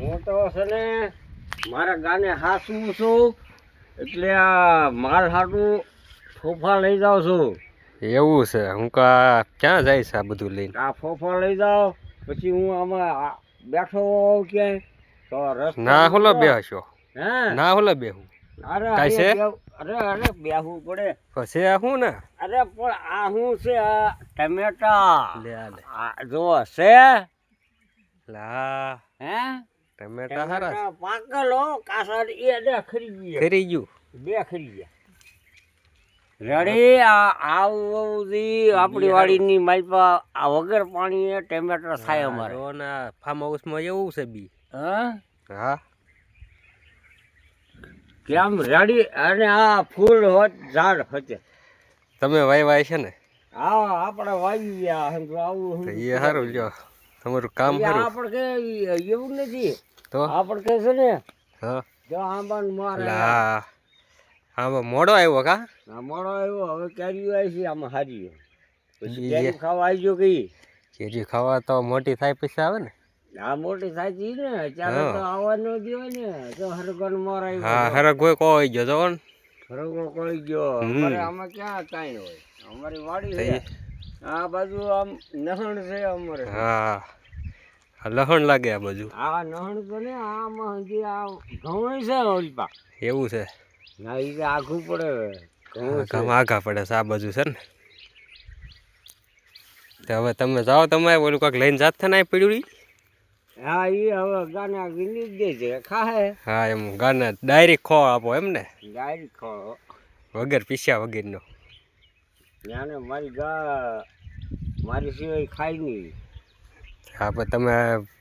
હું તો છે ને મારા ગાને હાસું છું એટલે આ માલ હાટું ફોફા લઈ જાઉં છું. એવું છે હું કા ક્યાં જાય છે આ બધું લઈને? આ ફોફા લઈ જાઓ પછી હું આમાં બેઠો હોઉં ક્યાંય તો રસ્તો ના હોલો બેહશો હે ના હોલો બેહું અરે કાંઈ છે? અરે બેહવું પડે. પછી આ શું ને અરે પણ આ શું છે આ ટમેટા લે આ લે જો છે લા હે ટમેટા હારા ટમેટા પાકેલો કાસા એ ખરી ગયા ખરી ગયું બે ખરી ગયા રેડી. આવતી આપણી વાડીની માલપા આ વગર પાણી ટમેટા થાય અમારે. ફાર્મ હાઉસમાં એવું છે બી હા હા કેમ રેડી. અને આ ફૂલ હોત ઝાડ હતે તમે વાય છે ને હા આપણે વાવી ગયા સમજો આવું તો એ સારું લ્યો તમારું કામ સારું આપણે કે એવું નથી તો આપણે કે છે ને હા જો આંબા મારે લા આમાં મોડો આવ્યો કા આ મોડો આવ્યો હવે કેરીઓ આવી છે આમાં હારી પછી બીજે? કેરી ખાવા આવી ગયો કઈ કેરી ખાવા તો મોટી થાય પછી આવે ને આ મોટી સાચી ને ત્યારે તો આવવા ન દો ને તો હરગન મારાય હા હરક કોઈ કોઈ ગયો તો ને હરગો કોઈ ગયો અમારે આમાં ક્યાં કાંઈ હોય અમારી વાડી છે આ બાજુ આમ નહણ છે અમારે. હા આ લહણ લાગે આ બાજુ આ નહણ તો ને આમાં હજી આ ઘઉં છે ઓલપા એવું છે ના એ આઘું પડે ઘઉં છે. કામ આગા પડે છે આ બાજુ છે ને તો હવે તમે જાઓ તમે ઓલું કાંક લઈને જાત ને પડ્યું ઈ? હા એ હવે ગાના ગીલી જ દે છે ખાહે હા એમ ગાને ડાયરેક્ટ ખો આપો એમ ને ડાયરી ખો વગર પીસ્યા વગરનો ત્યાંને મારી ગા મારી સિવાય ખાય નહીં. હા પણ તમે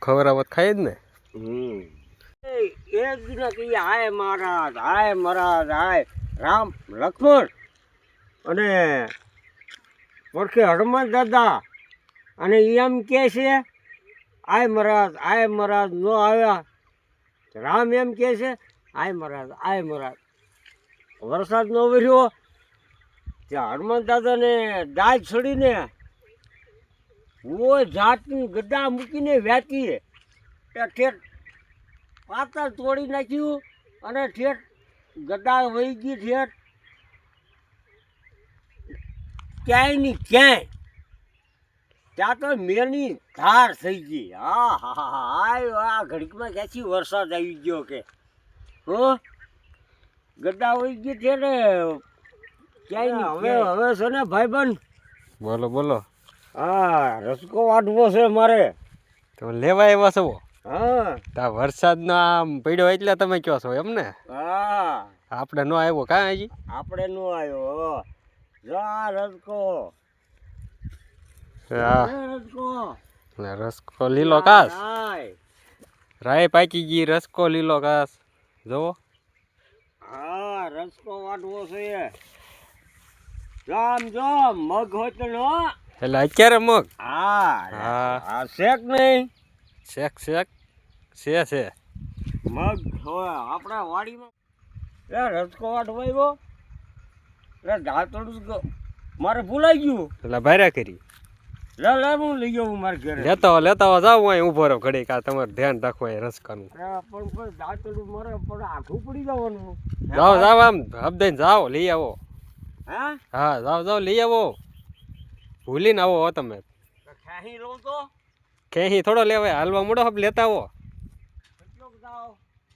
ખવડાવો તો ખાઈ જ ને એ જ ને કે હાય મહારાજ હાય રામ લક્ષ્મણ અને ઓળખે હનુમાન દાદા અને એમ કે છે આય મહારાજ નો આવ્યા. રામ એમ કે છે આય મહારાજ વરસાદ નો વર્યો ત્યાં હનુમાન દાદાને દાજ છોડીને ઓ જાતની ગદ્દા મૂકીને વેચીએ ઠેઠ પાતળ તોડી નાખ્યું અને ઠેઠ ગદ્દા વહી ગઈ ઠેઠ ક્યાંય ની ક્યાંય ત્યાં તો મેની ધાર થઈ ગઈ. હા હા હા આ ઘડીકમાં ક્યાંથી વરસાદ આવી ગયો કે હો ગદ્દા વહી ગઈ છે ને ક્યાંય હવે છે ને ભાઈબંધ બોલો બોલો હા રસકો વાટવો છે મારે તો લેવા આવ્યા છો હા તા વરસાદનો આમ પડ્યો એટલે તમે કહો છો એમ ને હા આપણે નો આવ્યો કાં હજી આપણે નો આવ્યો જા રસકો હા રસકો ને રસકો લીલો કાસ હાય રાય પાકી ગઈ રસકો લીલો કાસ જોવો હા રસકો વાટવો છે જો મગ હોત નો એટલે અત્યારે મગ હા હા હા શેક નહીં શેક છે મગ હોય આપણા વાડીમાં રસકો વાટવો આવ્યો દાંતડું મારે ભૂલાઈ ગયું એટલે ભાર્યા કરી લે હું લઈ ગયો મારે ઘરે લેતા જાવ અહીં ઊભો રહો ઘડી કા તમારે ધ્યાન રાખવું અહીં રસકાનું પણ દાંતડું મારે પણ આખું પડી જવાનું. જાઓ આમ હબદઈને જાઓ લઈ આવો હા હા જાઓ લઈ આવો ભૂલીને આવો હો તમે ખાહી રહું તો ક્યાંય થોડો લેવાય હાલવા મોડો હબ લેતા આવો કેટલોક જાઓ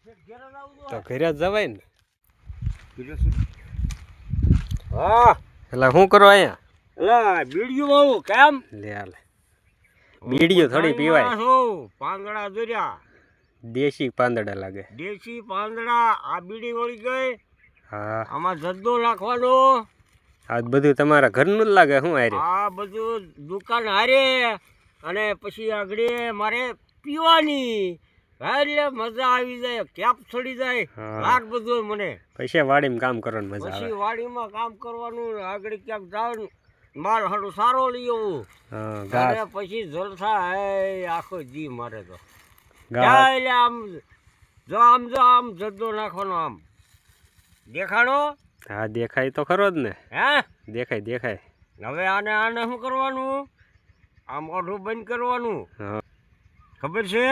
ઘેર જાવ તો ઘરે જ જવાય ને હા એટલે શું કરો અહીંયા એટલે બીડીયું બહુ કેમ લે બીડીઓ થોડી પીવાય પાંદડા દોર્યા દેશી પાંદડા લાગે દેશી પાંદડા આ બીડી વળી ગઈ હા આમાં જદ્દો નાખવાનો આ બધું તમારા ઘરનું જ લાગે શું આરે આ બધું દુકાન હારે અને પછી આગળ મારે પીવાની એટલે મજા આવી જાય કેપ છોડી જાય લાટ બધું મને પછી વાડીમાં કામ કરવાની મજા પછી આવે વાડીમાં કામ કરવાનું આગળ ક્યાંક જાવ માલ હાડું સારો લઈ આવું અને પછી જલસા હે આખો જી મારે તો એટલે આમ જદ્દો નાખવાનો આમ દેખાડો હા દેખાય તો ખરો જ ને હે દેખાય હવે આને શું કરવાનું આમ ઓઢું બંધ કરવાનું હા ખબર છે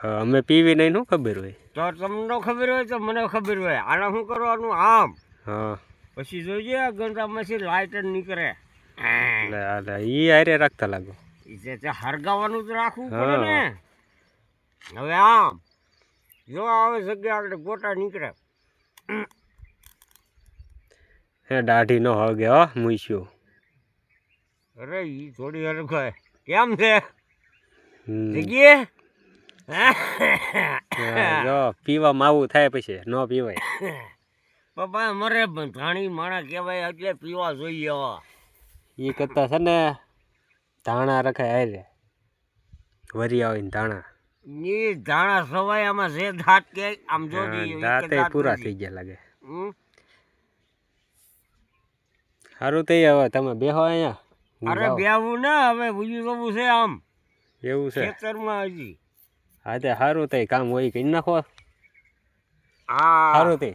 હા, અમે પીવી નહીં શું ખબર હોય. તો તમને ખબર હોય તો મને ખબર હોય. આને શું કરવાનું આમ હા પછી જોઈજે ગંધામાંથી લાઇટ જ નીકળે. એટલે ઈ હારે રાખતા લાગો. તે હરગાવાનું તો રાખવું પડે ને. હવે આમ જો આવે જગ્યા આગળ ગોટા નીકળે. હે દાઢી નો હગે હો મૂસ્યું. અરે ઈ થોડી હરગાય કેમ છે હમ. જગ્યે હા, જો પીવામાં આવું થાય પછી ન પીવાય. પપ્પા મરે પણ ધાણી માણા કહેવાય એટલે પીવા જોઈએ. એ કરતા છે ને ધાણા રખાય હારે વરિયા હોય ને ધાણા. ની ધાણા સવાય આમાં જે દાંત કે આમ જો દાંતે પૂરા થઈ ગયા લાગે. સારું થઈ હવે તમે બેહો અહીંયા. હું અરે જાઉં. બેવું ને હવે બીજું જવું છે આમ એવું છે. ખેતરમાં હજી. હા તે સારું થઈ કામ હોય કરી નાખો. હા સારું થઈ.